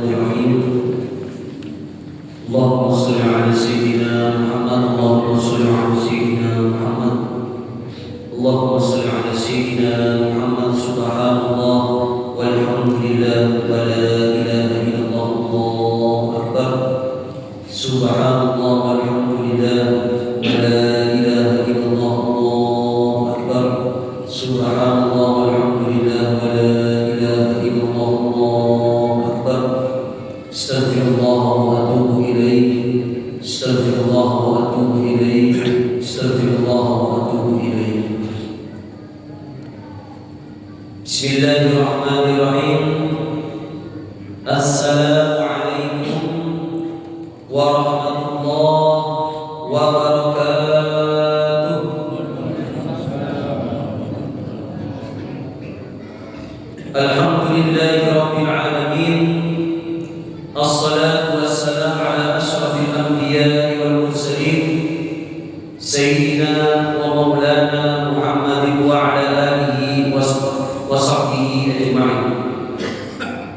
Bismillahirrahmanirrahim. Allahumma shalli ala sayyidina Muhammad. Allahumma shalli ala sayyidina Muhammad. Allahumma shalli ala sayyidina Muhammad. Subhanallah walhamdulillah wa la ilaha illallah. Allahu akbar. Subhanallah walhamdulillah wa la ilaha illallah. Allahu akbar. Subhanallah walhamdulillah wa la ilaha illallah. Allahu akbar. Astaghfirullah wa atubu ilaih. Astaghfirullah wa atubu ilaih. Astaghfirullah wa atubu ilaih. Bismillahirrahmanirrahim. Assalamualaikum warahmatullahi wabarakatuh. Alhamdulillahi rabbil alamin. Assalatu wassalamu ala asyrafil anbiya'i wal mursalin sayyidina wa maulana Muhammadin wa ala alihi wa sahbihi ajma'in.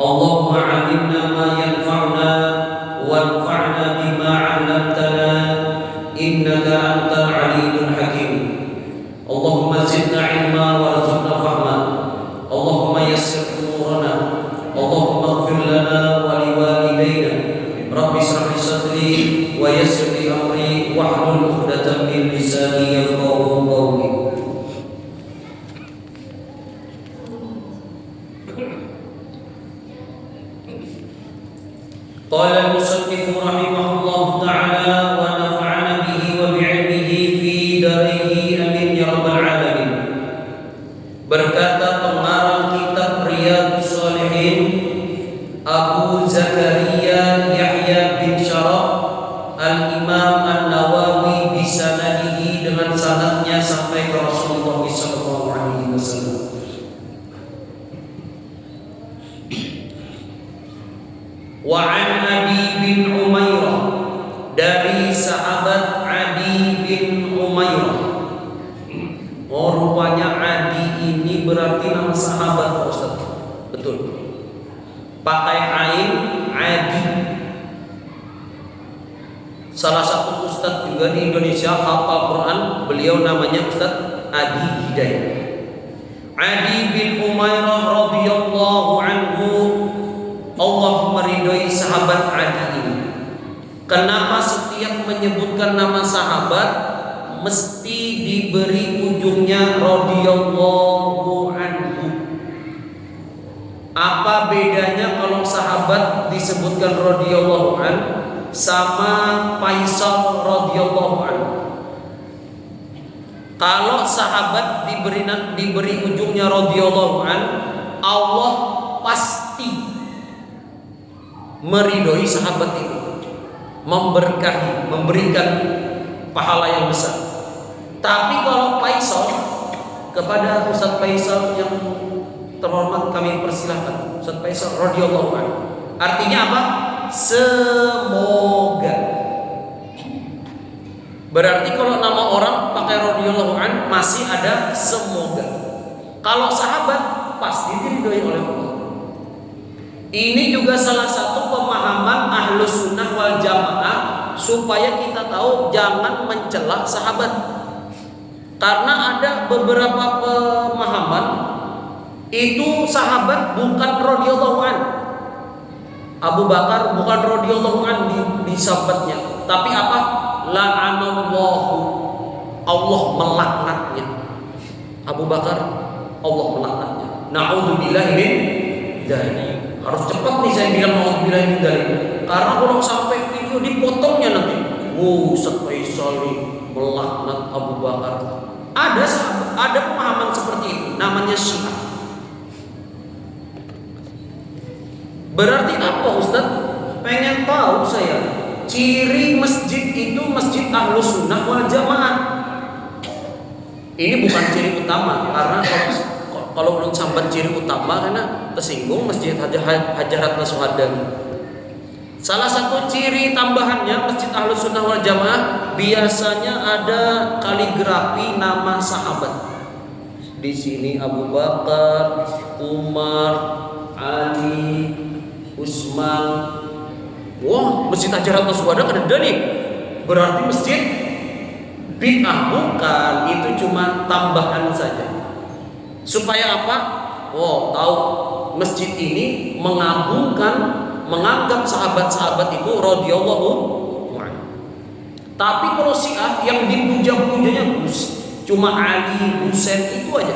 Allahumma 'allimna ma yanfa'una wanfa'na bima 'allamtana innaka antal 'alimul hakim. Allahumma zidna 'ilma warzuqna fahma. Allahumma yassir umurana. Allahumma ighfir lana wa liwalidayna. Rabbi shrah li sadri wa yassir li amri wahlul 'uqdatam min lisani yafqahu qawli. Qala al-musannif rahimahullahu ta'ala wa nafa'ana bihi wa bi'ilmihi fi darihi amin ya rabbal alamin. Berkata pengarang kitab Riyadhus Shalihin Abu Zakaria Yahya bin Syaraf Al-Imam An-Nawawi bisanadihi, dengan sanadnya sampai ke Rasulullah sallallahu alaihi wasallam. Wa an Adi bin Umairah, dari sahabat Adi bin Umairah. Oh, rupanya Adi ini berarti nama sahabat, Ustaz. Betul. Pakai ain, Adi. Salah satu ustaz juga di Indonesia hafal Quran, beliau namanya Ustaz Adi Hidayah. Adi bin Umairah radhiyallahu anhu, Allah meridhoi sahabat Adi ini. Kenapa setiap menyebutkan nama sahabat mesti diberi ujungnya radhiyallahu anhu? Apa bedanya kalau sahabat disebutkan radhiyallahu anhu sama Faisal radhiyallahu anhu? Kalau sahabat diberi ujungnya radhiyallahu anhu, Allah pasti meridhoi sahabat itu, memberkahi, memberikan pahala yang besar. Tapi kalau Faisal, kepada Ustaz Faisal yang terhormat kami persilahkan, Ustaz Faisal radhiyallahu anhu. Artinya apa? Semoga. Berarti kalau nama orang pakai radhiyallahu anhu masih ada semoga. Kalau sahabat pasti diridhoi oleh Allah. Ini juga salah satu pemahaman Ahlus Sunnah wal Jamaah, supaya kita tahu jangan mencela sahabat. Karena ada beberapa pemahaman itu sahabat bukan radhiyallahu anhu. Abu Bakar bukan radhiyallahu anhu di sahabatnya, tapi apa? La'anallahu, Allah melaknatnya. Abu Bakar, Allah melaknatnya. Na'udzubillahi min dzalik. Harus cepat nih saya bilang na'udzubillahi min dzalik. Karena kalau sampai video dipotongnya nanti, Ustaz Faisal melaknat Abu Bakar. Ada sahabat, ada pemahaman seperti itu, namanya Syiah. Berarti apa Ustaz? Pengen tahu saya. Ciri masjid itu masjid Ahlus Sunnah wal Jamaah. Ini bukan ciri utama, karena kalau menurut sahabat ciri utama karena tersinggung Masjid Hajarat Nasuhada. Salah satu ciri tambahannya masjid Ahlus Sunnah wal Jamaah biasanya ada kaligrafi nama sahabat. Di sini Abu Bakar, Umar, Ali, Utsman. Wah, Masjid Hajar Aswad ada nih. Berarti masjid bid'ah. Bukan, itu cuma tambahan saja. Supaya apa? Oh, tahu masjid ini menganggap sahabat-sahabat itu radhiyallahu anhu. Tapi kalau Syiah yang dipuja-pujanya cuma Ali, Husain itu aja.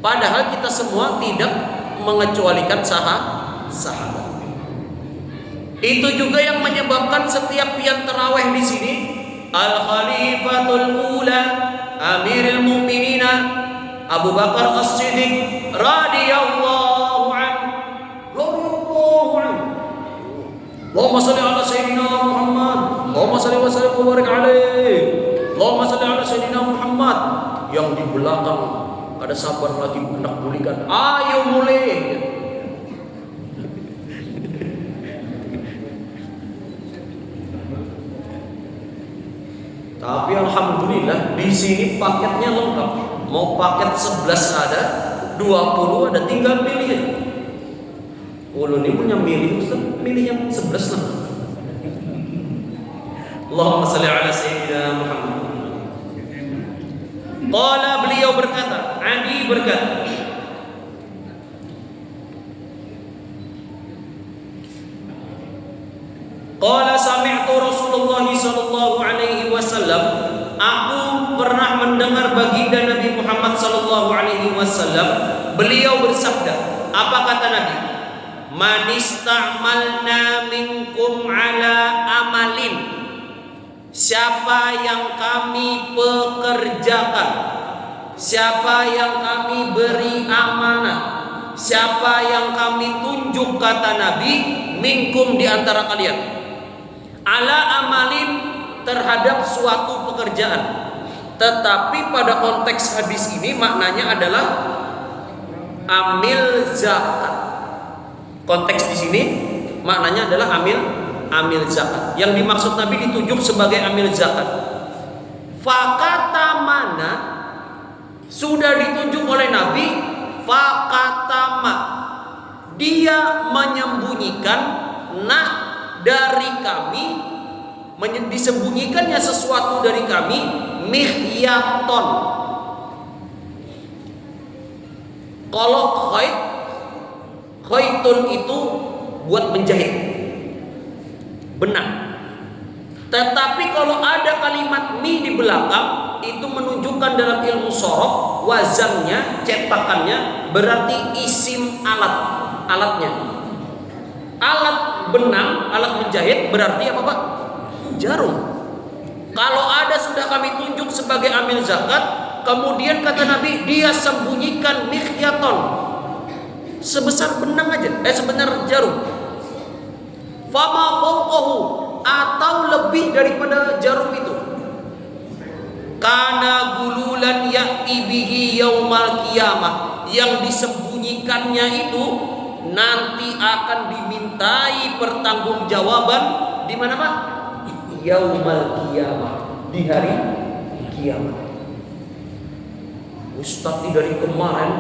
Padahal kita semua tidak mengecualikan sahabat. Itu juga yang menyebabkan setiap yang tarawih di sini Al Khalifatul Ula Amirul Mukminin Abu Bakar As-Siddiq radhiyallahu anhu. Allahumma shalli ala sayyidina Muhammad. Allahumma shalli wa sallim wa barik alaihi. Allahumma shalli ala sayyidina Muhammad. Yang di belakang ada sabar lagi hendak pulihkan. Ayo mulai. Tapi alhamdulillah di sini paketnya lengkap. Mau paket 11 ada, 20 ada, tinggal pilih aja. Ulun ini punya milih, Ustaz, milih yang 11 lah. Allahumma shalli ala sayyidina Muhammad. Qala, beliau berkata, Adi berkata, qala sami'tu Rasulullah sallallahu alaihi wasallam, aku pernah mendengar baginda Nabi Muhammad sallallahu alaihi wasallam, beliau bersabda, apa kata Nabi? Man ista'malna minkum ala amalin, siapa yang kami pekerjakan, siapa yang kami beri amanah, siapa yang kami tunjuk, kata Nabi, minkum di antara kalian, ala amalin terhadap suatu pekerjaan. Tetapi pada konteks hadis ini maknanya adalah amil zakat. Konteks di sini maknanya adalah amil zakat. Yang dimaksud Nabi ditunjuk sebagai amil zakat. Fakata mana sudah ditunjuk oleh Nabi, fakatama dia menyembunyikan dari kami, disembunyikannya sesuatu dari kami, mihyaton. Kalau khaitun itu buat menjahit benang. Tetapi kalau ada kalimat mi di belakang, itu menunjukkan dalam ilmu sorof, wazannya, cetakannya berarti isim alatnya. Alat benang, alat menjahit berarti apa Pak? Jarum. Kalau ada sudah kami tunjuk sebagai amil zakat, kemudian kata Nabi, dia sembunyikan mikhyaton, sebesar benang aja, sebentar jarum. Fama fawqahu, atau lebih daripada jarum itu. Kana gululan ya'ti bihi yaumal qiyamah, yang disembunyikannya itu nanti akan dimintai pertanggungjawaban di mana Pak? Yaumal qiyamah, di hari kiamat. Ustaz ini dari kemarin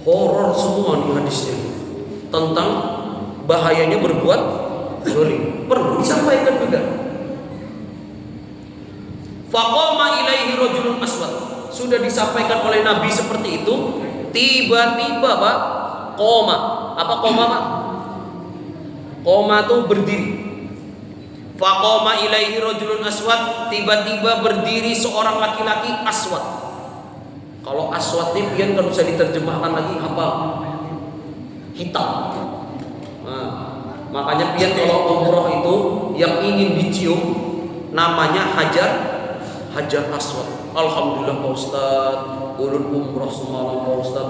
horor semua nih hadisnya tentang bahayanya berbuat zalim. Perlu disampaikan juga. Faqama ilaihi rajulun aswad, sudah disampaikan oleh Nabi seperti itu. Tiba-tiba Pak, koma. Apa koma Pak? Koma itu berdiri. Faqama ilaihi rajulun aswad, tiba-tiba berdiri seorang laki-laki aswad. Kalau aswad ini pian kalau bisa diterjemahkan lagi apa? Hitam. Nah, makanya pian kalau umroh itu yang ingin dicium namanya hajar aswad. Alhamdulillah Pak Ustaz, urut umroh semalam Pak Ustaz,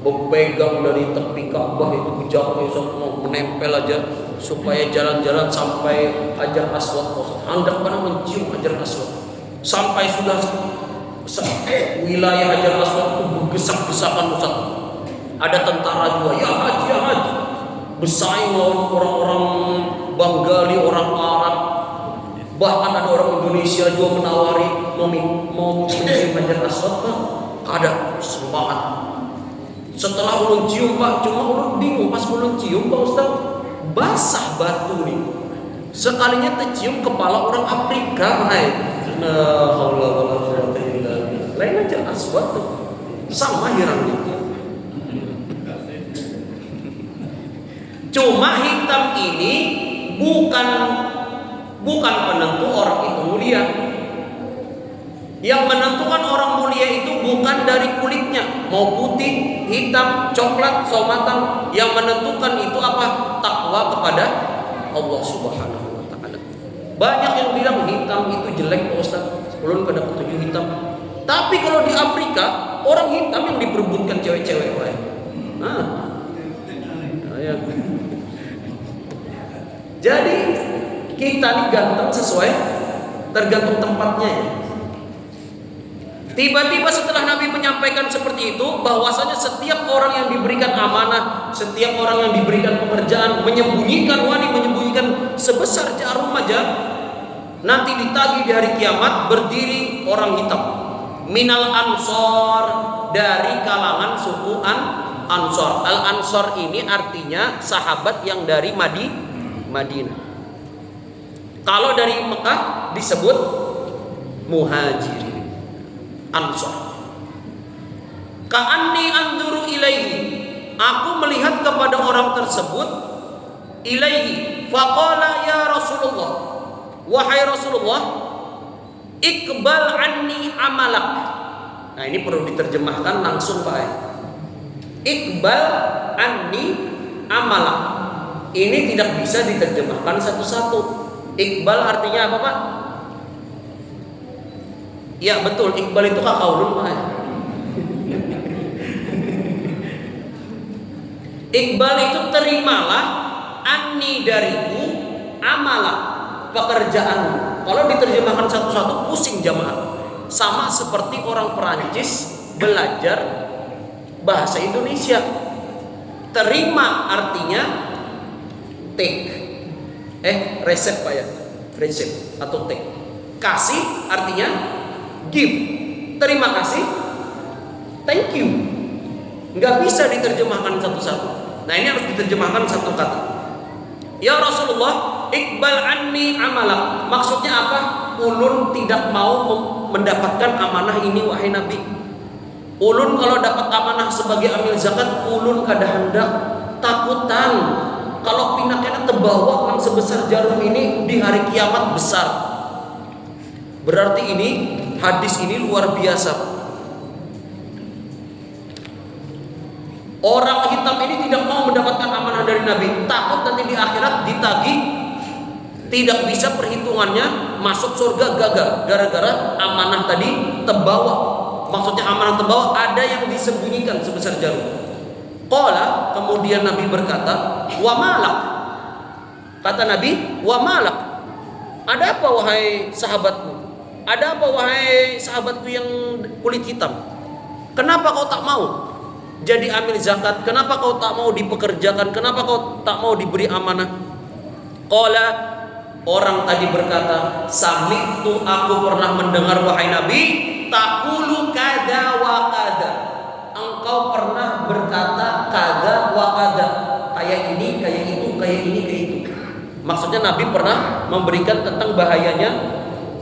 berpegang dari tepi Ka'bah itu jauh mau menempel aja supaya jalan-jalan sampai hajar aswad Pak Ustaz. Hendak pada mencium hajar aswad sampai sudah wilayah hajar aswad itu bergesak-gesakan Ustaz. Ada tentara juga, ya haji bersaing lawan orang-orang Bengali, orang Arab. Bahkan ada orang Indonesia juga menawari mau mencium hajar aswad kan? Ada semangat. Setelah ulun cium Pak, cuma ulun bingung pas ulun cium Pak Ustaz, basah batu nih. Sekalinya tercium kepala orang Afrika, nah, haula wala quwwata illa billah. Lain aja aswad tuh. Sama hirangnya. Cuma hitam ini bukan penentu orang itu mulia. Yang menentukan orang mulia itu bukan dari kulitnya, mau putih, hitam, coklat, sawo matang. Yang menentukan itu apa? Takwa kepada Allah Subhanahu wa taala. Banyak yang bilang hitam itu jelek Pak Ustaz. Ulun pada ketujuh hitam. Tapi kalau di Afrika, orang hitam yang diperebutkan cewek-cewek lain. Jadi kita nih ganteng sesuai tergantung tempatnya ya. Tiba-tiba setelah Nabi menyampaikan seperti itu, bahwasanya setiap orang yang diberikan amanah, setiap orang yang diberikan pekerjaan, menyembunyikan sebesar jarum aja, nanti ditagih di hari kiamat berdiri orang hitam. Minal ansor, dari kalangan suku Ansor. Al Ansor ini artinya sahabat yang dari Madinah. Kalau dari Mekah disebut muhajir. Ansor. Ka'anni anzuru ilaihi. Aku melihat kepada orang tersebut. Ilaihi. Faqala ya Rasulullah. Wahai Rasulullah, Iqbal anni amalak. Nah ini perlu diterjemahkan langsung Pak. Iqbal anni amalak. Ini tidak bisa diterjemahkan satu-satu. Iqbal artinya apa Pak? Ya betul, Iqbal itu kakak ulun Pak. Iqbal itu terimalah anni dariku amalah pekerjaanmu. Kalau diterjemahkan satu-satu pusing jamaah. Sama seperti orang Perancis belajar bahasa Indonesia. Terima artinya take. Resep Pak ya. Resep atau take. Kasih artinya give. Terima kasih. Thank you. Nggak bisa diterjemahkan satu-satu. Nah ini harus diterjemahkan satu kata. Ya Rasulullah, Iqbal anni amalak. Maksudnya apa? Ulun tidak mau mendapatkan amanah ini wahai Nabi. Ulun kalau dapat amanah sebagai amil zakat, ulun kada hendak takutan kalau pinaknya terbawa nang sebesar jarum ini di hari kiamat besar. Berarti ini hadis ini luar biasa. Orang hitam ini tidak mau mendapatkan amanah dari Nabi, takut nanti di akhirat ditagih, tidak bisa perhitungannya, masuk surga gagal gara-gara amanah tadi terbawa. Maksudnya amanah terbawa, ada yang disembunyikan sebesar jarum. Qala, kemudian Nabi berkata, wa malak. Kata Nabi, wa malak. Ada apa wahai sahabatku? Ada apa wahai sahabatku yang kulit hitam? Kenapa kau tak mau jadi amil zakat? Kenapa kau tak mau dipekerjakan? Kenapa kau tak mau diberi amanah? Qala, orang tadi berkata, sami'tu, aku pernah mendengar wahai Nabi, taqulu kada wa kada. Engkau pernah berkata kada wa kada. Kayak ini, kayak itu, kayak ini, kayak itu. Maksudnya Nabi pernah memberikan tentang bahayanya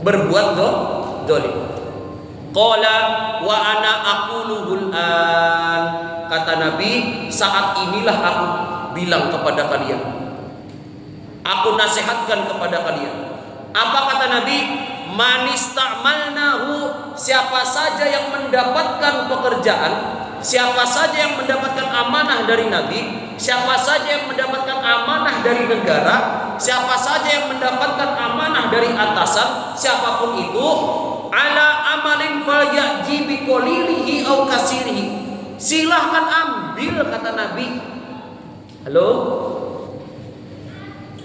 berbuat dolim. Qala wa ana aquluhul an. Kata Nabi, saat inilah aku bilang kepada kalian. Aku nasihatkan kepada kalian. Apa kata Nabi? Man ista'malnahu, siapa saja yang mendapatkan pekerjaan, siapa saja yang mendapatkan amanah dari Nabi, siapa saja yang mendapatkan amanah dari negara, siapa saja yang mendapatkan amanah dari atasan, siapapun itu, ala amalin falyaji biqalilihi au kasirihi. Silahkan ambil, kata Nabi. Halo?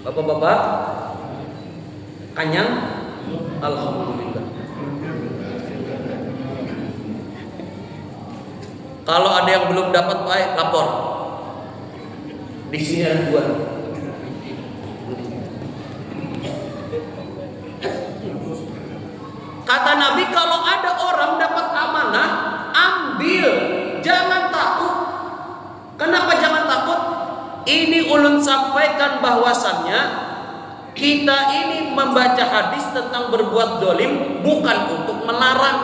Bapak-bapak? Kanyang? Alhamdulillah. Kalau ada yang belum dapat Pak, lapor. Di sini ada 2. Kata Nabi, kalau ada orang dapat amanah, ambil. Jangan takut. ulun sampaikan bahwasannya kita ini membaca hadis tentang berbuat dolim bukan untuk melarang.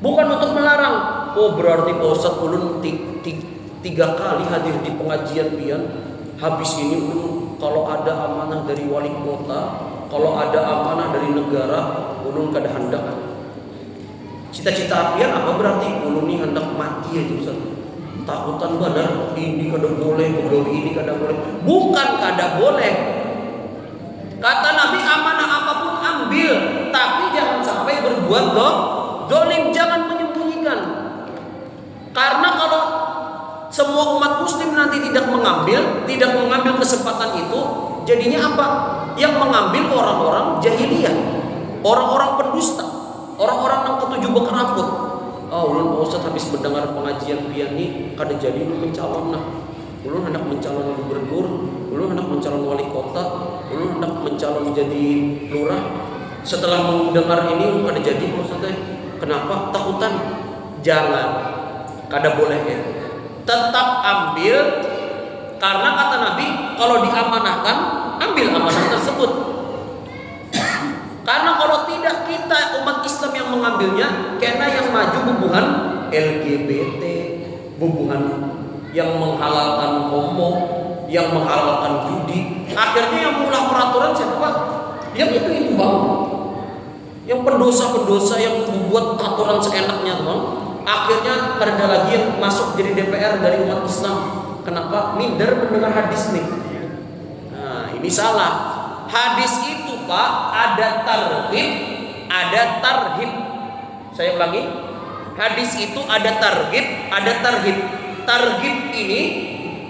Bukan untuk melarang. Oh berarti Pak Ustaz ulun 3 kali hadir di pengajian pian. Habis ini ulun kalau ada amanah dari wali kota, kalau ada amanah dari negara, ulun kada hendak. Cita-cita pian apa berarti? Ulun ini hendak mati aja Ustaz. Takutan benar ini kada boleh, pegawai ini kada boleh. Bukan kada boleh. Kata Nabi amanah apapun ambil, tapi jangan sampai berbuat dolim, jangan menyembunyikan. Karena kalau semua umat muslim nanti tidak mengambil kesempatan itu, jadinya apa? Yang mengambil orang-orang jahiliyah, orang-orang pendusta, orang-orang yang ketujuh berkeraput. Ulun Pak Ustaz habis mendengar pengajian pian ini kada jadi ulun mencalon nah. Ulun hendak mencalon gubernur, ulun hendak mencalon wali kota, ulun hendak mencalon jadi lurah. Setelah mendengar ini ulun kada jadi Pak Ustaz. Kenapa? Takutan. Jangan. Kada boleh ya. Tetap ambil, karena kata Nabi kalau diamanahkan ambil amanah tersebut. Karena kalau tidak kita umat Islam yang mengambilnya, karena yang maju bubuhan LGBT, bubuhan yang menghalalkan homo, yang menghalalkan judi. Akhirnya yang mengulah peraturan siapa? Yang itu bang. Yang pendosa-pendosa yang membuat aturan seenaknya bang. Akhirnya ada lagi yang masuk jadi DPR dari umat Islam. Kenapa? Minder mendengar hadis nih. Nah ini salah. Hadis itu Pak ada targhib, ada tarhib. Saya ulangi. Hadis itu ada targhib, ada tarhib. Targhib ini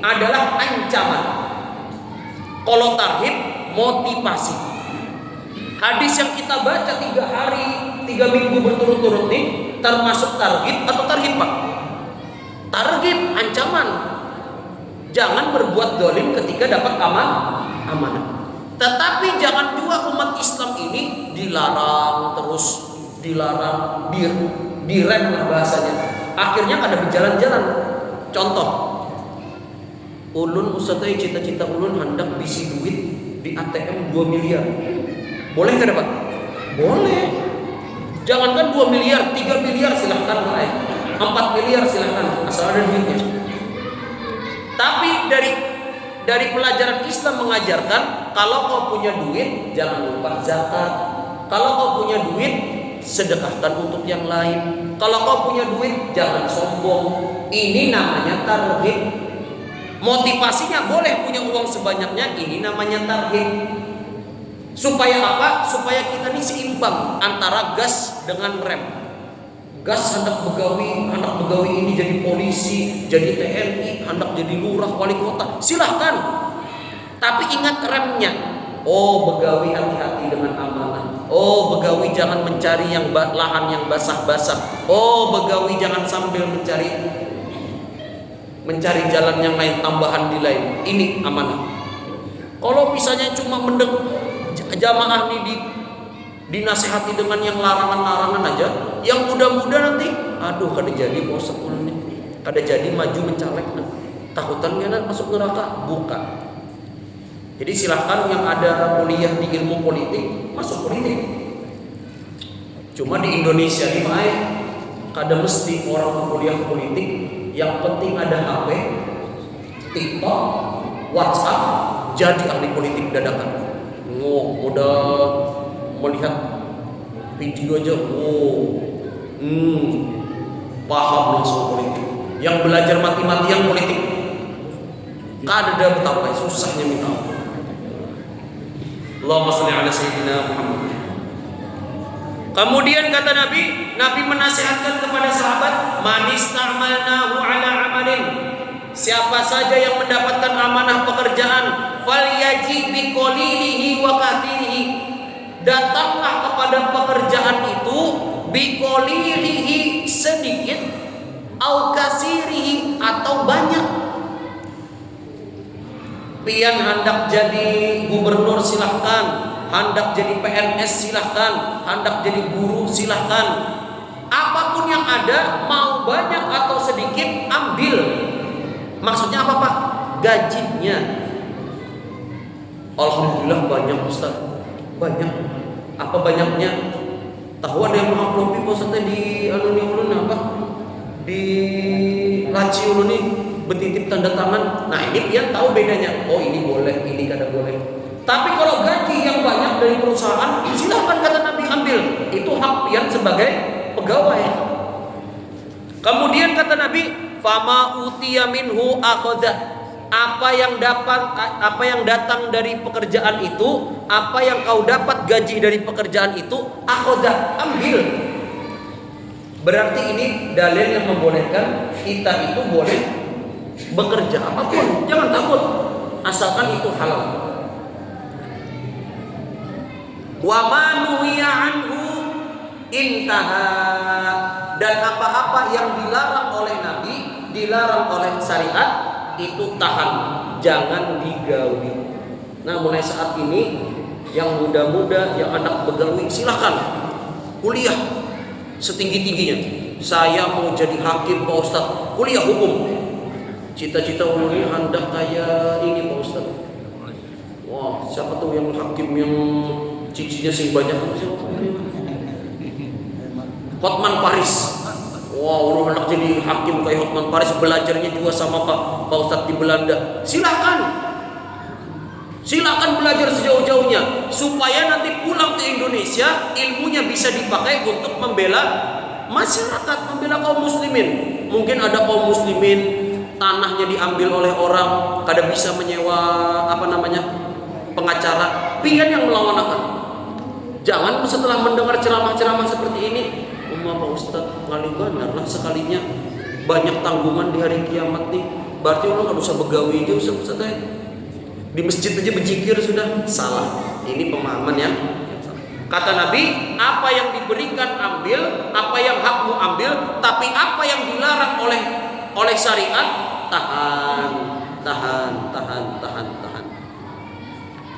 adalah ancaman. Kalau tarhib motivasi. Hadis yang kita baca 3 hari, 3 minggu berturut-turut nih termasuk targhib atau tarhib Pak? Targhib, ancaman. Jangan berbuat dolim ketika dapat amanah. Tetapi jangan juga umat Islam ini dilarang terus, dilarang, direm lah bahasanya. Akhirnya kada berjalan-jalan. Contoh, ulun Ustaz cita-cita ulun hendak bisi duit di ATM 2 miliar. Boleh kada Pak? Boleh. Jangankan 2 miliar, 3 miliar silahkan naik. 4 miliar silahkan, asal ada duitnya. Tapi dari pelajaran Islam mengajarkan kalau kau punya duit jangan lupa zakat. Kalau kau punya duit sedekahkan untuk yang lain. Kalau kau punya duit jangan sombong. Ini namanya targhib. Motivasinya boleh punya uang sebanyaknya, ini namanya targhib. Supaya apa? Supaya kita ini seimbang antara gas dengan rem. Gas hendak begawi ini jadi polisi, jadi TNI, hendak jadi lurah, wali kota. Silahkan. Tapi ingat remnya. Oh, begawi hati-hati dengan amanah. Oh, begawi jangan mencari yang lahan yang basah-basah. Oh, begawi jangan sambil mencari jalan yang lain, tambahan di lain. Ini amanah. Kalau misalnya cuma jamaah ini dinasihati dengan yang larangan-larangan aja, yang muda-muda nanti, aduh kada jadi bosan ulun, kada jadi maju mencaleg, takutan kan masuk neraka, bukan. Jadi silahkan yang ada kuliah di ilmu politik masuk politik. Cuma di Indonesia ini baik, kada mesti orang kuliah politik, yang penting ada HP, TikTok, WhatsApp, jadi ahli politik dadakan. Udah melihat video aja, paham langsung politik. Yang belajar mati-matian politik, kada betapa susahnya minta ampun. Allahumma sholli ala sayyidina Muhammad. Kemudian kata Nabi menasihatkan kepada sahabat, man ista'malnahu ala amalin. Siapa saja yang mendapatkan amanah pekerjaan, falyaji bi qalilihi wa kathirihi. Datanglah kepada pekerjaan itu bi qalilihi sedikit, au kasirihi atau banyak. Pian hendak jadi gubernur silahkan, hendak jadi PNS silahkan, hendak jadi guru silahkan. Apapun yang ada, mau banyak atau sedikit, ambil. Maksudnya apa Pak? gajinya. Alhamdulillah banyak Ustaz. Banyak. Apa banyaknya? Tahu ada yang mengupload Ustaz di ulun apa? Di laci ulun nih bertitip tanda tangan. Nah, ini pian tahu bedanya. Oh, ini boleh, ini kada boleh. Tapi kalau gaji yang banyak dari perusahaan, silakan kata Nabi ambil. Itu hak pian sebagai pegawai. Kemudian kata Nabi, fama utiya minhu akhadha. Apa yang datang dari pekerjaan itu, apa yang kau dapat gaji dari pekerjaan itu, akhadha, ambil. Berarti ini dalil yang membolehkan kita itu boleh bekerja apapun, jangan takut, asalkan itu halal. Wa ma nuhiya anhu intaha. Dan apa-apa yang dilarang oleh Nabi, dilarang oleh syariat, itu tahan, jangan digawi. Nah, mulai saat ini yang muda-muda, yang anak begawi, silahkan kuliah setinggi-tingginya. Saya mau jadi hakim Pak Ustaz, kuliah hukum. Cita-cita ulun hendak kayak ini Pak Ustaz. Wah, siapa tuh yang hakim yang cicinya sing banyak? Hotman Paris. Wow, ulun hendak jadi hakim kayak Hotman Paris, belajarnya juga sama Pak Ustadz di Belanda. Silakan belajar sejauh-jauhnya supaya nanti pulang ke Indonesia ilmunya bisa dipakai untuk membela masyarakat, membela kaum muslimin. Mungkin ada kaum muslimin tanahnya diambil oleh orang, kada bisa menyewa pengacara, pingin yang melawan akan. Jangan setelah mendengar ceramah-ceramah seperti ini, Pak Ustadz kali benar lah sekalinya banyak tanggungan di hari kiamat nih. Berarti orang nggak usah begawi aja Ustadz. Di masjid aja berzikir sudah. Salah. Ini pemahaman yang kata Nabi, apa yang diberikan ambil, apa yang hakmu ambil, tapi apa yang dilarang oleh syariat tahan.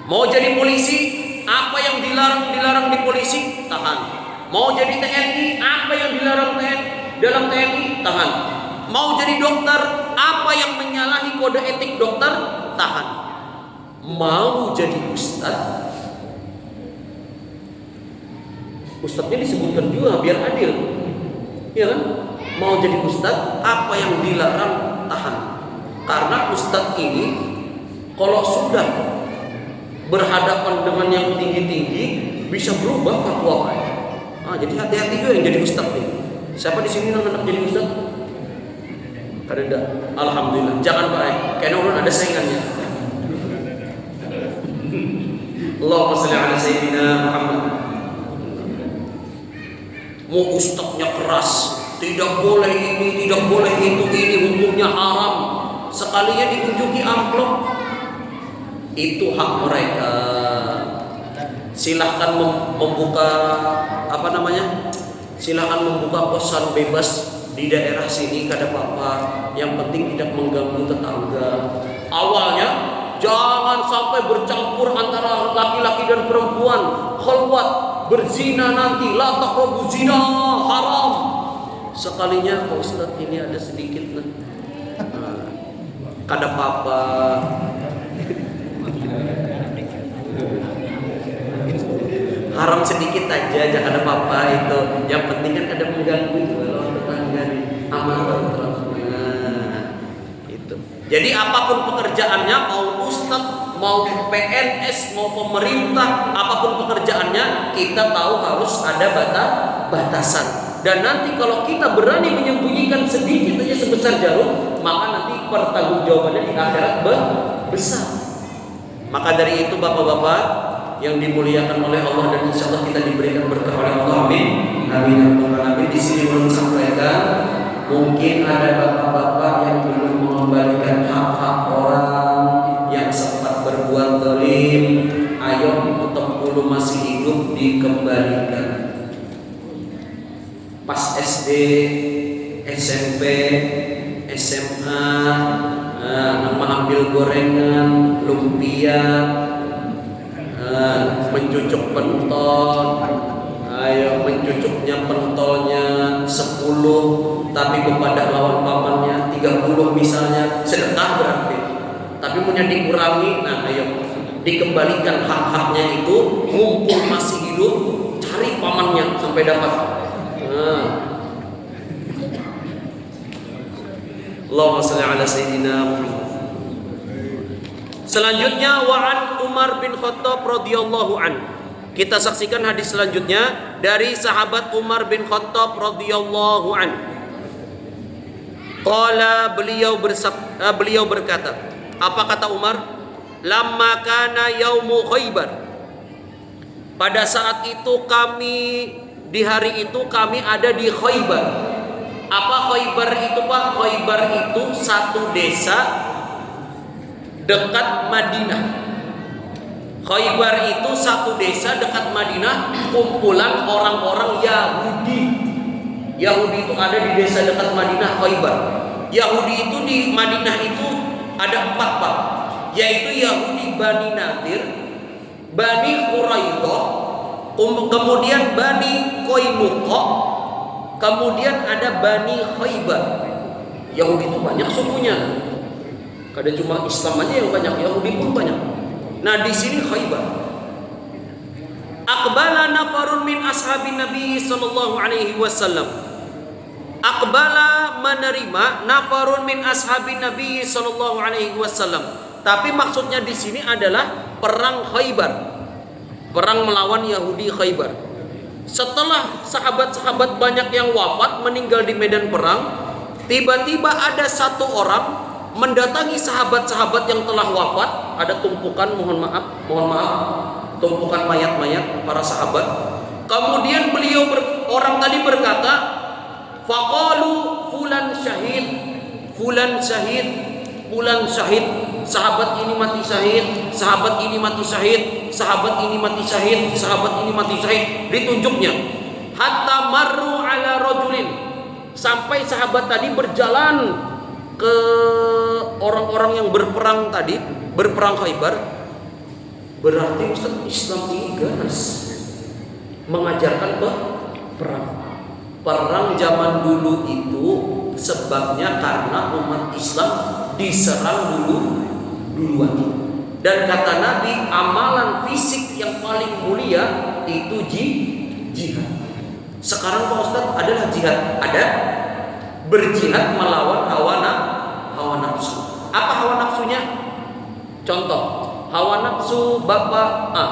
Mau jadi polisi, apa yang dilarang di polisi, tahan. Mau jadi TNI, apa yang dilarang dalam TNI, tahan. Mau jadi dokter, apa yang menyalahi kode etik dokter, tahan. Mau jadi ustadznya disebutkan juga biar adil, ya kan? Mau jadi ustadz, apa yang dilarang, tahan. Karena ustadz ini kalau sudah berhadapan dengan yang tinggi-tinggi bisa berubah fatwa. Jadi hati-hati juga yang jadi ustadz nih. Siapa di sini yang hendak jadi ustadz? Ada. Alhamdulillah. Jangan Pak, karena orang ada saingannya. Allahumma shalli ala sayyidina Muhammad. Mau ustadznya keras, tidak boleh ini, tidak boleh itu, ini hukumnya haram. Sekalinya ditunjuki amplop, itu hak mereka. Silahkan membuka silahkan membuka kosan bebas di daerah sini, kada apa-apa. Yang penting tidak mengganggu tetangga. Awalnya jangan sampai bercampur antara laki-laki dan perempuan, khalwat, berzina nanti, la taqrabu zina, haram. Sekalinya Pak Ustadz ini ada sedikit kada apa-apa. Haram sedikit aja, jangan ada apa-apa itu. Yang penting kan ada mengganggu itu kalau tetangga nih aman terus. Itu. Jadi apapun pekerjaannya, mau ustadz, mau PNS, mau pemerintah, apapun pekerjaannya, kita tahu harus ada batasan. Dan nanti kalau kita berani menyembunyikan sedikit aja sebesar jarum, maka nanti pertanggungjawabannya di akhirat besar. Maka dari itu bapak-bapak yang dimuliakan oleh Allah, dan insya Allah kita diberikan berkah oleh Allah, amin. Amin. Di sini belum sampaikan, mungkin ada bapak-bapak yang belum mengembalikan hak-hak orang yang sempat berbuat zalim. Ayo dulu masih hidup dikembalikan. Pas SD, SMP, SMA, mengambil gorengan, lumpia, mencucuk pentol, ayo mencucuknya pentolnya 10, tapi kepada lawan pamannya 30 misalnya, sedekah berarti. tapi punya dikurangi. Nah, ayo dikembalikan hak-haknya itu, mumpung masih hidup, cari pamannya sampai dapat. Nah. Allahumma shalli ala sayyidina Muhammad. Selanjutnya wa'an Umar bin Khattab radhiyallahu an. Kita saksikan hadis selanjutnya dari sahabat Umar bin Khattab radhiyallahu an. Qala beliau berkata, apa kata Umar? Lamma kana yaumu Khaybar. Pada saat itu di hari itu kami ada di Khaybar. Apa Khaybar itu, Pak? Khaybar itu satu desa dekat Madinah. Khaybar itu satu desa dekat Madinah, kumpulan orang-orang Yahudi. Yahudi itu ada di desa dekat Madinah, Khaybar. Yahudi itu di Madinah itu ada 4, Pak, yaitu Yahudi Bani Nadir, Bani Quraidah, kemudian Bani Qainuqa, kemudian ada Bani Khaybar. Yahudi itu banyak sukunya. Kadang cuma Islam aja yang banyak, Yahudi pun banyak. Nah, di sini Khaybar. Aqbala nafarun min ashabin Nabi sallallahu alaihi wasallam. Aqbala menerima nafarun min ashabin Nabi sallallahu alaihi wasallam. Tapi maksudnya di sini adalah perang Khaybar. Perang melawan Yahudi Khaybar. Setelah sahabat-sahabat banyak yang wafat, meninggal di medan perang, tiba-tiba ada satu orang mendatangi sahabat-sahabat yang telah wafat. Ada tumpukan, mohon maaf, tumpukan mayat-mayat para sahabat. Kemudian orang tadi berkata, faqalu fulan syahid, fulan syahid, fulan syahid. Sahabat ini mati syahid, sahabat ini mati syahid, sahabat ini mati syahid, sahabat ini mati syahid. Ditunjuknya. Hatta marru ala rajulin. Sampai sahabat tadi berjalan ke orang-orang yang berperang tadi, berperang Khaybar. Berarti Ustaz, Islam ini ganas mengajarkan perang. Perang zaman dulu itu sebabnya karena umat Islam diserang duluan. Dan kata Nabi, amalan fisik yang paling mulia itu jihad. Sekarang Pak Ustaz, adalah jihad? Ada. Berjihad melawan hawa nafsu. Apa hawa nafsunya? Contoh, hawa nafsu Bapak A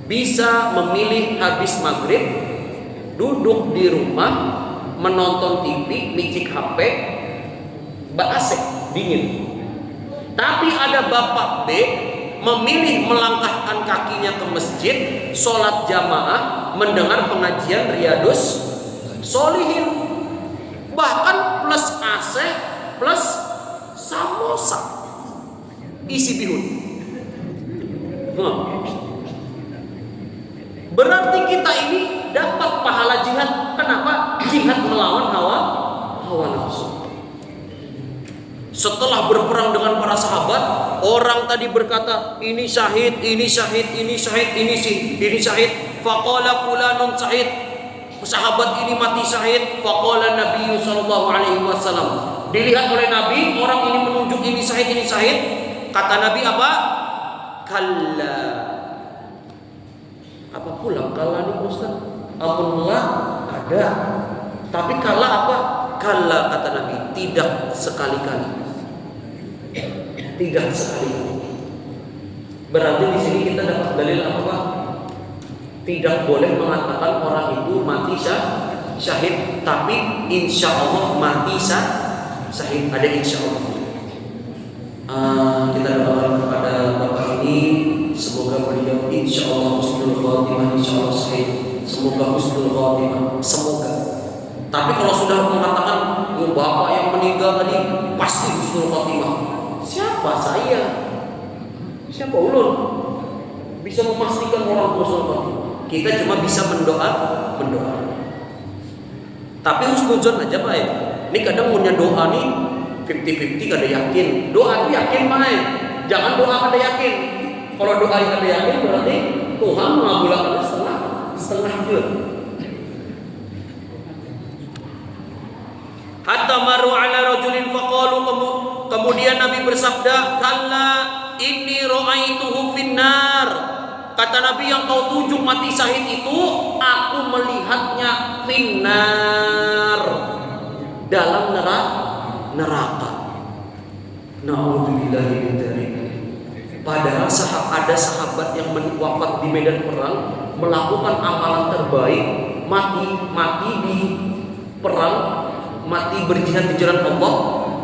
bisa memilih habis maghrib duduk di rumah menonton TV, micik HP, AC dingin. Tapi ada Bapak B memilih melangkahkan kakinya ke masjid, sholat jamaah, mendengar pengajian Riyadus Sholihin. Bahkan plus AC plus samosa isi bihun. Berarti kita ini dapat pahala jihad. Kenapa? Jihad melawan hawa nafsu. Setelah berperang dengan para sahabat, orang tadi berkata, ini syahid, ini syahid, ini syahid, ini syahid. Faqala fulanun syahid. Sahabat ini mati syahid. Faqala Nabi sallallahu alaihi wasallam. Dilihat oleh Nabi, orang ini menunjuk ini syahid, ini syahid. Kata Nabi apa? Kalla. Apa pula kalla ini Ustaz? Apunlah ada. Tapi kalla apa? Kalla kata Nabi, tidak sekali-kali. Tidak sekali-kali. Berarti di sini kita dapat dalil apa, Pak? Tidak boleh mengatakan orang itu mati syahid, tapi insya Allah mati syahid. Ada insya Allah. Kita doakan kepada Bapak ini, semoga beliau insya Allah husnul khotimah, insya Allah syahid. Semoga husnul khotimah, semoga. Tapi kalau sudah mengatakan Bapak yang meninggal tadi pasti husnul khotimah, siapa saya? Siapa ulun bisa memastikan orang husnul khotimah? Kita cuma bisa mendoa. Tapi husnuzon aja Pak ya. Ini kadang punya doa nih 50-50, kada yakin. Doa itu yakin Pak ya. Jangan doa kada yakin. Kalau doa kada yakin berarti Tuhan mengabulkan setengah juga. Hatta maru ala rajulin faqalu, Kemudian Nabi bersabda, "Kalla inni ra'aituhu finnar." Kata Nabi, yang kau tunjuk mati syahid itu, aku melihatnya finnar, dalam neraka. Na'udzubillahi min dzalik. Padahal ada sahabat yang wafat di medan perang, melakukan amalan terbaik, mati di perang, mati berjihad di jalan Allah,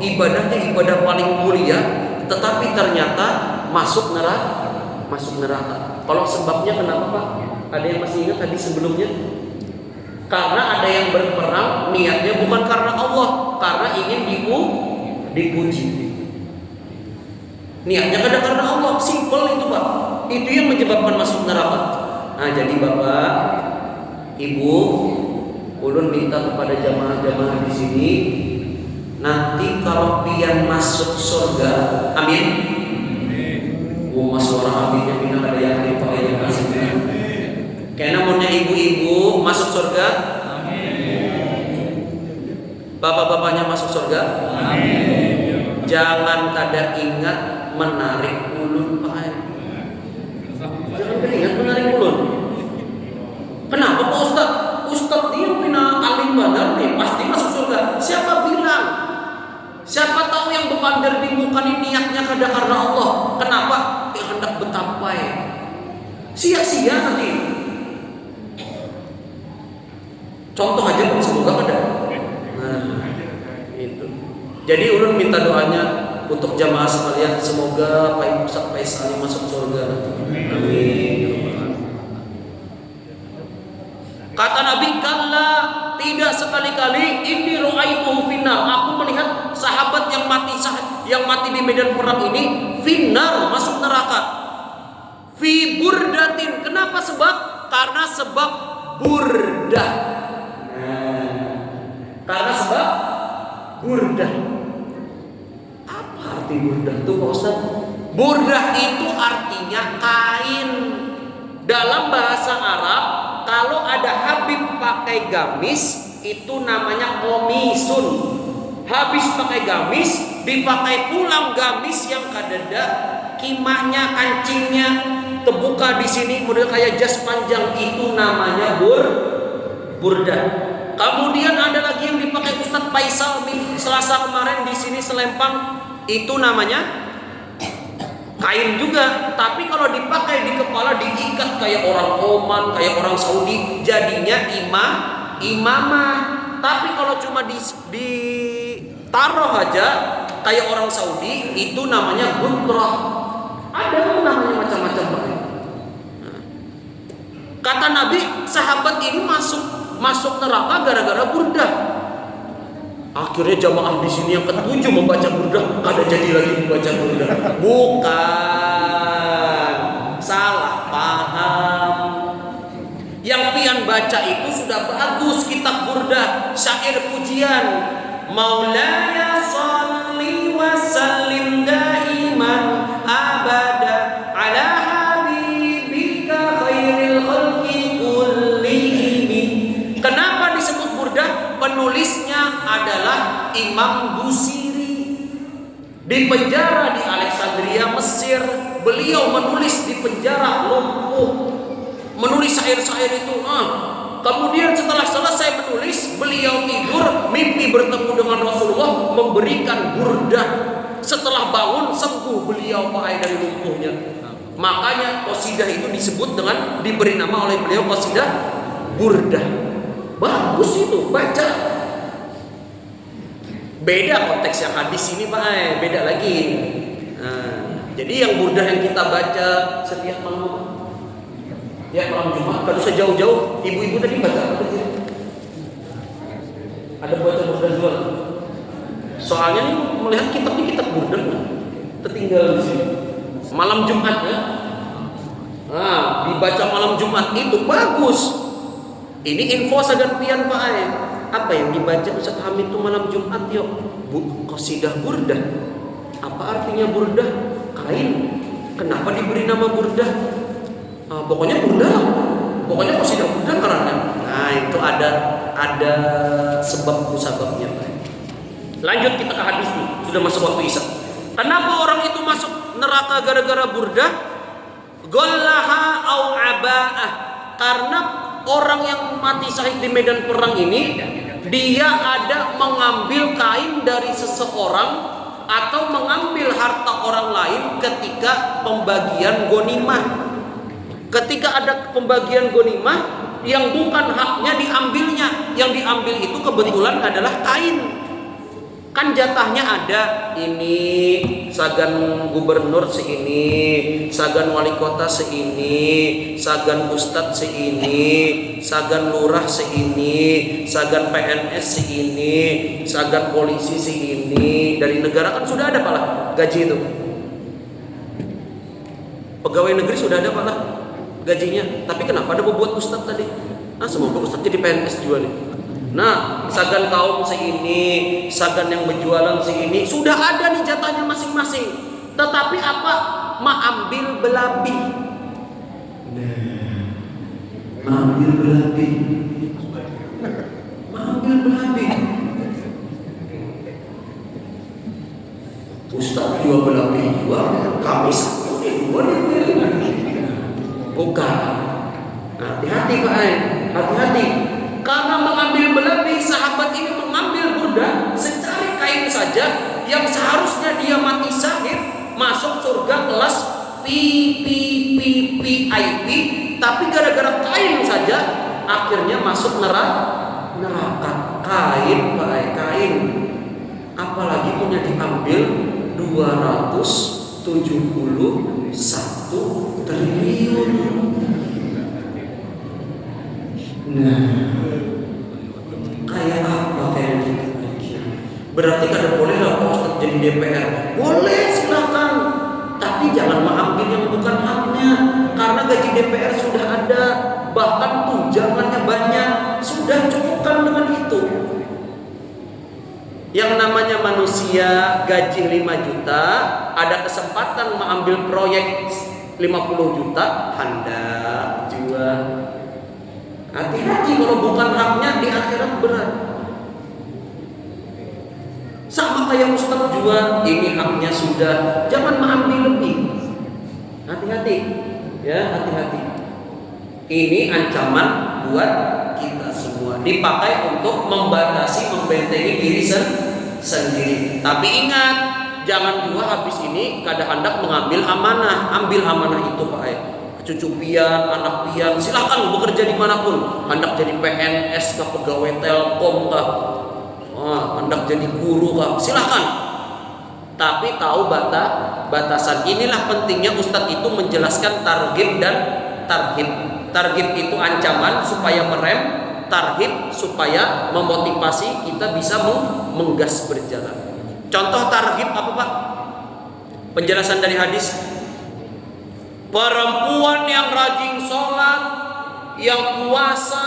ibadahnya ibadah paling mulia, tetapi ternyata masuk neraka. Kalau sebabnya kenapa Pak? Ada yang masih ingat tadi sebelumnya? Karena ada yang berperang niatnya bukan karena Allah, karena ingin dipuji. Niatnya kadang karena Allah, simple itu Pak. Itu yang menyebabkan masuk neraka. Nah, jadi Bapak, Ibu, ulun minta kepada jamaah-jamaah di sini, nanti kalau pian masuk surga, amin. Mas suara aminnya bina ada yakin Pak ya kasih. Karena namanya ibu-ibu masuk surga, amin. Bapak-bapaknya masuk surga, amin. Jangan kada ingat menarik ulun Pak. Jangan kada ingat menarik ulun. Kenapa Pak Ustaz? Ustaz dia bina alim badar nih, pasti masuk surga. Siapa bilang? Siapa tahu yang bepandir di muka ini niatnya kada karena Allah. Kenapa? Yang hendak betapai. Sia-sia nanti. Contoh aja pun semoga kada. Nah, itu. Jadi ulun minta doanya untuk jamaah sekalian, semoga Pak Ustaz Faisal masuk surga. Amin. Kata Nabi, "Kalla, tidak sekali-kali, inni ra'aituhu finnar." Aku melihat sahabat yang mati di medan perang ini finnar, masuk neraka. Fi burdatin. Kenapa sebab? Karena sebab burdah. Karena sebab burdah. Apa arti burdah itu Pak Ustaz? Burdah itu artinya kain. Dalam bahasa Arab, kalau ada Habib pakai gamis, itu namanya komisun. Habis pakai gamis, dipakai pulang gamis yang kadada, kimahnya, kancingnya terbuka di sini, model kayak jas panjang, itu namanya burdah. Kemudian ada lagi yang dipakai Ustadz Faisal nih, Selasa kemarin di sini selempang, itu namanya kain juga. Tapi kalau dipakai di kepala, diikat kayak orang Oman, kayak orang Saudi, jadinya imamah. Tapi kalau cuma ditaruh aja kayak orang Saudi, itu namanya gutrah. Ada namanya macam-macam. Kata Nabi, sahabat ini masuk neraka gara-gara burdah. Akhirnya jamaah di sini yang ketujuh membaca burdah, kada jadi lagi membaca burdah. Bukan, salah paham. Yang pian baca itu sudah bagus, kitab burdah, syair pujian. Maulaya shalli wa sallim daiman abada ala habibika khairil khalqi kullihim. Kenapa disebut burdah? Penulisnya adalah Imam Busiri. Di penjara di Alexandria, Mesir, beliau menulis di penjara lumpuh, menulis syair-syair itu. Kemudian setelah selesai menulis, beliau tidur, mimpi bertemu dengan Rasulullah, memberikan burdah. Setelah bangun, sembuh beliau dari lumpuhnya. Makanya qasidah itu disebut dengan, diberi nama oleh beliau qasidah burdah. Bagus itu, baca. Beda konteksnya hadis ini Pak, beda lagi. Jadi yang burdah yang kita baca setiap malam, ya malam Jumat, kalau usah jauh-jauh, ibu-ibu tadi baca apa sih? Ada baca burdah juga. Soalnya nih melihat kitab ini kitab burdah, tertinggal di sini. Malam Jumat ya, dibaca malam Jumat itu bagus. Ini info sadan pian Pak. Apa yang dibaca Ustaz Hamid itu malam Jumat yuk? Qasidah burdah. Apa artinya burdah? Kain. Kenapa diberi nama burdah? Pokoknya burdah lah. Pokoknya qasidah burdah karena. Nah, itu ada sebab musababnya. Lanjut kita ke hadis nih. Sudah masuk waktu isya. Kenapa orang itu masuk neraka gara-gara burdah? Gollaha au aba'ah. Karena orang yang mati syahid di medan perang ini, dia ada mengambil kain dari seseorang atau mengambil harta orang lain ketika pembagian ghanimah. Ketika ada pembagian ghanimah yang bukan haknya diambilnya, yang diambil itu kebetulan adalah kain. Kan jatahnya ada, ini sagan gubernur seini, sagan wali kota seini, sagan ustadz seini, sagan lurah seini, sagan PNS seini, sagan polisi seini. Dari negara kan sudah ada Pak lah gaji itu. Pegawai negeri sudah ada Pak lah gajinya. Tapi kenapa ada buat ustadz tadi? Nah, semoga ustadz jadi PNS juga nih. Nah, sagan kaum segini, sagan yang berjualan segini, sudah ada nih jatahnya masing-masing. Tetapi apa? Mengambil belabih. Mengambil belabih. Mengambil belabih. Ustaz jual belabih jual, kami satu dua nih. Bukan. Hati-hati Pak, hati-hati. Karena mengambil belabih, sahabat ini mengambil burdah secari kain saja yang seharusnya dia mati syahid masuk surga kelas VIP, tapi gara-gara kain saja akhirnya masuk neraka. Kain Pak, kain. Apalagi punya diambil 271 triliun. Nah, kayak apa kayak gitu? Berarti kada boleh lah Pak Ustadz jadi DPR. Boleh silakan, tapi jangan mengambil yang bukan haknya. Karena gaji DPR sudah ada, bahkan tunjangannya banyak. Sudah cukupkan dengan itu. Yang namanya manusia gaji 5 juta, ada kesempatan mengambil proyek 50 juta, hendak jual. Hati-hati kalau bukan haknya di akhirat berat. Sama kayak Ustaz juga, ini haknya sudah, jangan mengambil lebih. Hati-hati, ya hati-hati. Ini ancaman buat kita semua. Dipakai untuk membatasi, membentengi diri sendiri. Tapi ingat, jangan juga habis ini kada hendak mengambil amanah. Ambil amanah itu Pak. Cucu pian, anak pian, silakan bekerja dimanapun. Hendak jadi PNS kah, pegawai Telkom kah, hendak jadi guru kah, silakan. Tapi tahu batasan. Inilah pentingnya Ustadz itu menjelaskan targhib dan tarhib. Targhib itu ancaman supaya merem, tarhib supaya memotivasi kita bisa menggas berjalan. Contoh targhib apa Pak? Penjelasan dari hadis. Perempuan yang rajin sholat, yang puasa,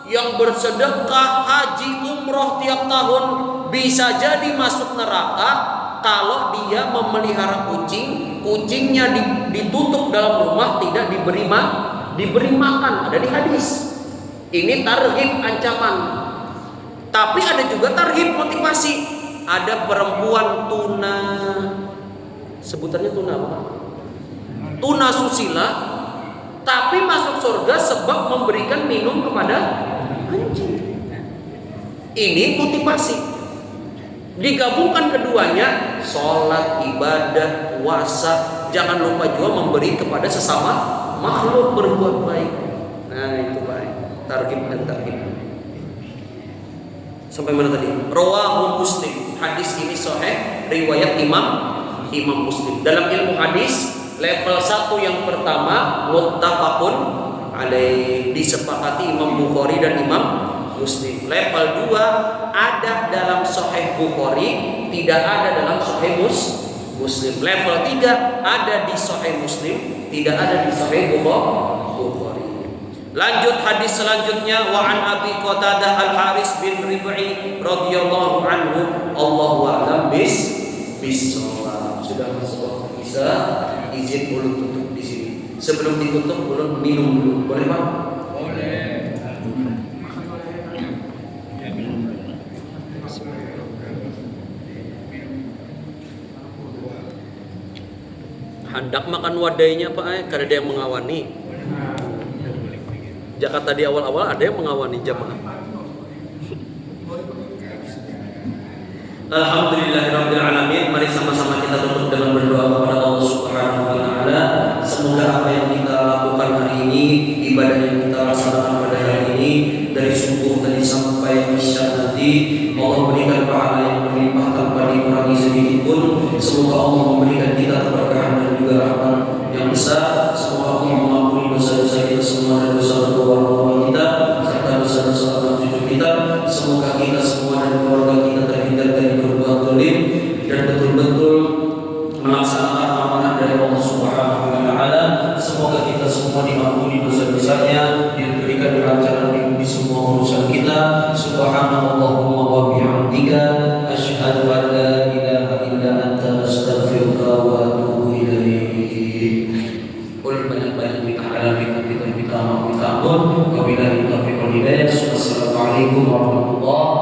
yang bersedekah, haji, umroh tiap tahun bisa jadi masuk neraka kalau dia memelihara kucing, kucingnya ditutup dalam rumah, tidak diberi makan. Ada di hadis. Ini targhib ancaman. Tapi ada juga targhib motivasi. Ada perempuan tuna, sebutannya tuna apa? Tuna susila, tapi masuk surga sebab memberikan minum kepada anjing. Ini motivasi. Digabungkan keduanya, sholat, ibadah, puasa, jangan lupa juga memberi kepada sesama makhluk, berbuat baik. Nah itu baik. Targhib dan targhib. Sampai mana tadi? Rawahu Muslim. Hadis ini sahih, riwayat Imam Muslim. Dalam ilmu hadis level 1 yang pertama muttafaqun alaih, disepakati Imam Bukhari dan Imam Muslim. Level 2 ada dalam Sahih Bukhari, tidak ada dalam Sahih Muslim. Level 3 ada di Sahih Muslim, tidak ada di Sahih Bukhari. Lanjut hadis selanjutnya, wa an Abi Qatadah Al-Haris bin Rib'i radhiyallahu anhu, Allahu a'lam bis-shawab. Sudah masuk waktu bisa izin mulut tutup di sini. Sebelum ditutup mulut minum dulu. Boleh Pak? Boleh. Handak makan wadainya Pak, karena ada yang mengawani. Jakarta tadi awal-awal ada yang mengawani jamaah. Alhamdulillahirabbil alamin. Mari sama-sama kita tutup dengan berdoa kepada Allah Subhanahu wa taala. Semoga apa yang kita lakukan hari ini, ibadah yang kita laksanakan pada hari ini dari subuh tadi sampai isya nanti, Allah berikan pahala yang berlimpah tanpa dikurangi sedikit pun. Semoga Allah memberikan kita keberkahan dan juga rahmat yang besar. Semoga Allah mengampuni dosa-dosa kita semua dan dosa kedua orang tua kita serta dosa-dosa anak cucu kita. Semoga kita semua dan keluarga kita terhindar dari berbuat zalim dan betul-betul melaksanakan amanah dari Allah Subhanahu wa taala. Semoga kita semua diampuni dosa-dosanya, diberikan kelancaran di semua urusan kita. Subhanallahumma wa bihamdika asyhadu an la ilaha illa anta astaghfiruka wa atubu ilaik. Banyak-banyak kita halal, kita ampun. Wabillahi taufiq wal hidayah. Wassalamualaikum warahmatullahi